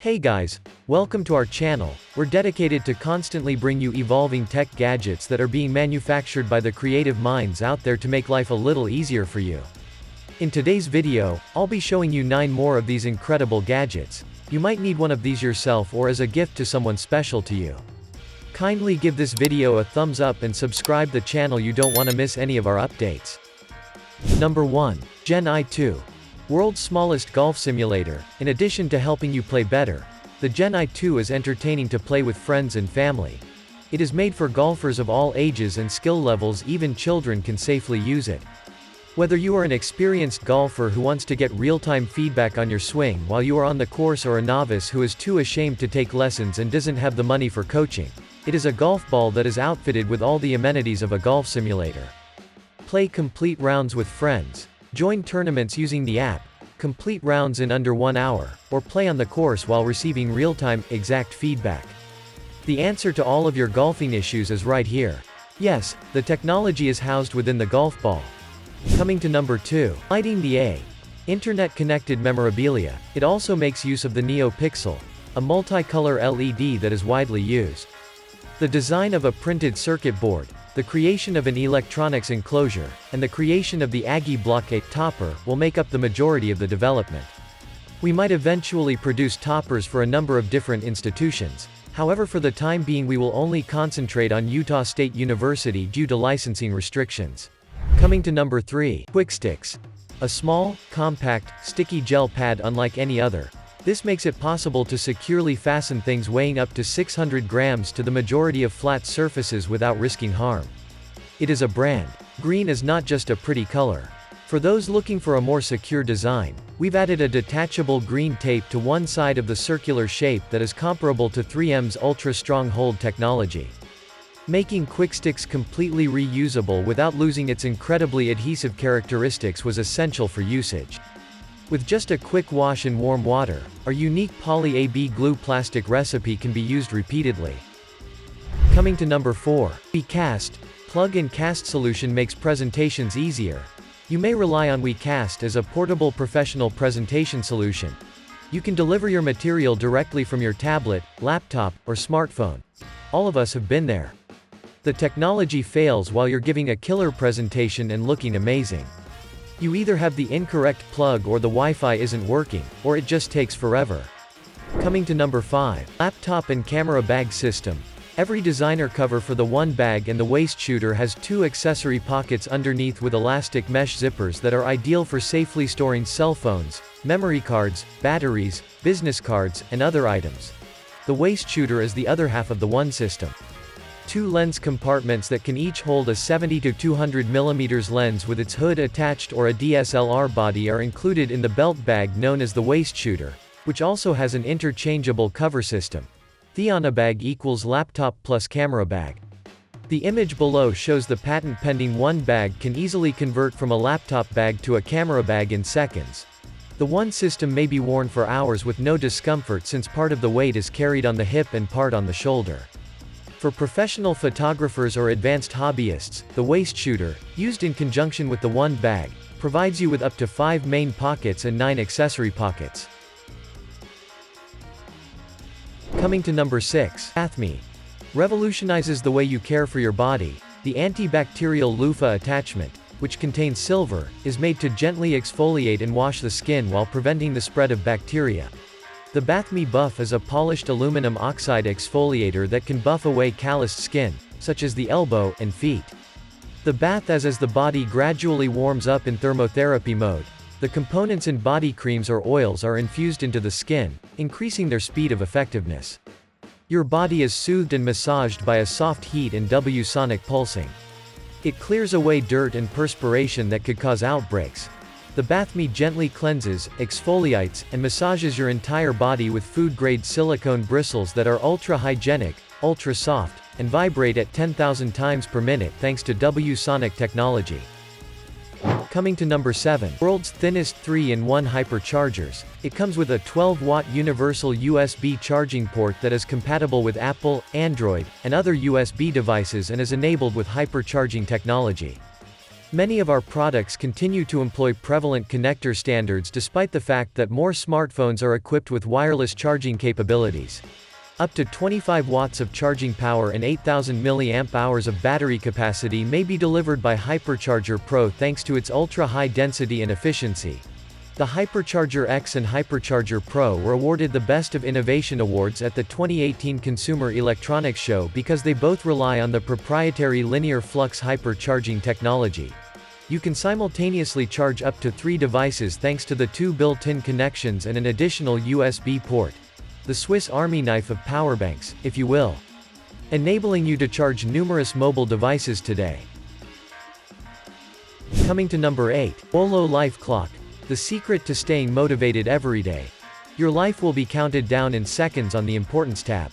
Hey guys, welcome to our channel. We're dedicated to constantly bring you evolving tech gadgets that are being manufactured by the creative minds out there to make life a little easier for you. In today's video, I'll be showing you 9 more of these incredible gadgets. You might need one of these yourself or as a gift to someone special to you. Kindly give this video a thumbs up and subscribe the channel, you don't want to miss any of our updates. Number 1. Gen i2. World's smallest golf simulator. In addition to helping you play better, the Gen i2 is entertaining to play with friends and family. It is made for golfers of all ages and skill levels, even children can safely use it. Whether you are an experienced golfer who wants to get real-time feedback on your swing while you are on the course, or a novice who is too ashamed to take lessons and doesn't have the money for coaching, it is a golf ball that is outfitted with all the amenities of a golf simulator. Play complete rounds with friends. Join tournaments using the app, complete rounds in under 1 hour, or play on the course while receiving real-time, exact feedback. The answer to all of your golfing issues is right here. Yes, the technology is housed within the golf ball. Coming to number 2. Lighting the A. Internet-connected memorabilia. It also makes use of the Neo Pixel, a multicolor LED that is widely used. The design of a printed circuit board, the creation of an electronics enclosure, and the creation of the Aggie Block A topper will make up the majority of the development. We might eventually produce toppers for a number of different institutions, however for the time being we will only concentrate on Utah State University due to licensing restrictions. Coming to number 3. Quik'Stix. A small, compact, sticky gel pad unlike any other. This makes it possible to securely fasten things weighing up to 600 grams to the majority of flat surfaces without risking harm. It is a brand. Green is not just a pretty color. For those looking for a more secure design, we've added a detachable green tape to one side of the circular shape that is comparable to 3M's ultra-strong hold technology. Making Quik'Stix completely reusable without losing its incredibly adhesive characteristics was essential for usage. With just a quick wash in warm water, our unique poly-AB glue plastic recipe can be used repeatedly. Coming to number 4. WeKast. Plug-and-cast solution makes presentations easier. You may rely on WeKast as a portable professional presentation solution. You can deliver your material directly from your tablet, laptop, or smartphone. All of us have been there. The technology fails while you're giving a killer presentation and looking amazing. You either have the incorrect plug or the Wi-Fi isn't working, or it just takes forever. Coming to number 5. Laptop and camera bag system. Every designer cover for the one bag and the waist shooter has 2 accessory pockets underneath with elastic mesh zippers that are ideal for safely storing cell phones, memory cards, batteries, business cards, and other items. The waist shooter is the other half of the one system. 2 lens compartments that can each hold a 70 to 200 mm lens with its hood attached or a DSLR body are included in the belt bag known as the waist shooter, which also has an interchangeable cover system. Thiana bag equals laptop plus camera bag. The image below shows the patent-pending one bag can easily convert from a laptop bag to a camera bag in seconds. The one system may be worn for hours with no discomfort since part of the weight is carried on the hip and part on the shoulder. For professional photographers or advanced hobbyists, the waist shooter, used in conjunction with the one bag, provides you with up to 5 main pockets and 9 accessory pockets. Coming to number 6. Bathme. Revolutionizes the way you care for your body. The antibacterial loofah attachment, which contains silver, is made to gently exfoliate and wash the skin while preventing the spread of bacteria. The Bathme Buff is a polished aluminum oxide exfoliator that can buff away calloused skin, such as the elbow and feet. The bath as the body gradually warms up in thermotherapy mode. The components in body creams or oils are infused into the skin, increasing their speed of effectiveness. Your body is soothed and massaged by a soft heat and sonic pulsing. It clears away dirt and perspiration that could cause outbreaks. The Bathme gently cleanses, exfoliates, and massages your entire body with food-grade silicone bristles that are ultra-hygienic, ultra-soft, and vibrate at 10,000 times per minute thanks to W-Sonic technology. Coming to number 7. World's thinnest 3-in-1 HyperChargers. It comes with a 12-watt universal USB charging port that is compatible with Apple, Android, and other USB devices and is enabled with hypercharging technology. Many of our products continue to employ prevalent connector standards despite the fact that more smartphones are equipped with wireless charging capabilities. Up to 25 watts of charging power and 8,000 mAh of battery capacity may be delivered by HyperCharger Pro thanks to its ultra-high density and efficiency. The HyperCharger X and HyperCharger Pro were awarded the Best of Innovation Awards at the 2018 Consumer Electronics Show because they both rely on the proprietary linear flux hypercharging technology. You can simultaneously charge up to 3 devices thanks to the 2 built-in connections and an additional USB port. The Swiss Army knife of powerbanks, if you will. Enabling you to charge numerous mobile devices today. Coming to number 8, Wolo Life Clock. The secret to staying motivated every day. Your life will be counted down in seconds on the Importance tab.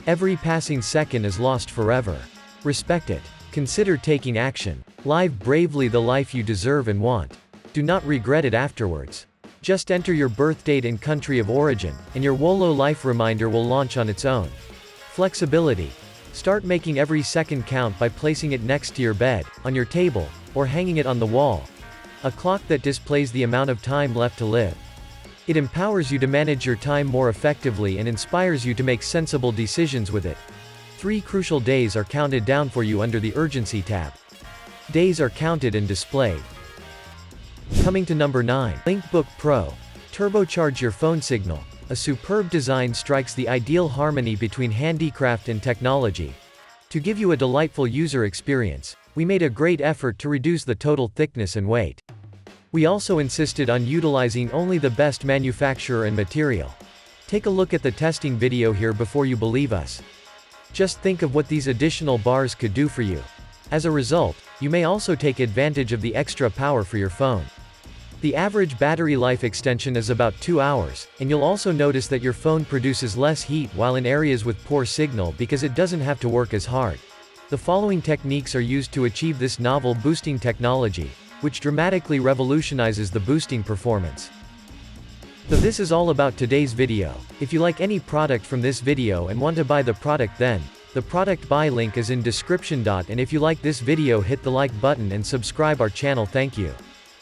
Every passing second is lost forever. Respect it. Consider taking action. Live bravely the life you deserve and want. Do not regret it afterwards. Just enter your birth date and country of origin, and your Wolo Life reminder will launch on its own. Flexibility. Start making every second count by placing it next to your bed, on your table, or hanging it on the wall. A clock that displays the amount of time left to live. It empowers you to manage your time more effectively and inspires you to make sensible decisions with it. 3 crucial days are counted down for you under the Urgency tab. Days are counted and displayed. Coming to number 9, Linkbook Pro. Turbocharge your phone signal. A superb design strikes the ideal harmony between handicraft and technology. To give you a delightful user experience, we made a great effort to reduce the total thickness and weight. We also insisted on utilizing only the best manufacturer and material. Take a look at the testing video here before you believe us. Just think of what these additional bars could do for you. As a result, you may also take advantage of the extra power for your phone. The average battery life extension is about 2 hours, and you'll also notice that your phone produces less heat while in areas with poor signal because it doesn't have to work as hard. The following techniques are used to achieve this novel boosting technology, which dramatically revolutionizes the boosting performance. So this is all about today's video. If you like any product from this video and want to buy the product, then the product buy link is in description. And if you like this video, hit the like button and subscribe our channel. Thank you.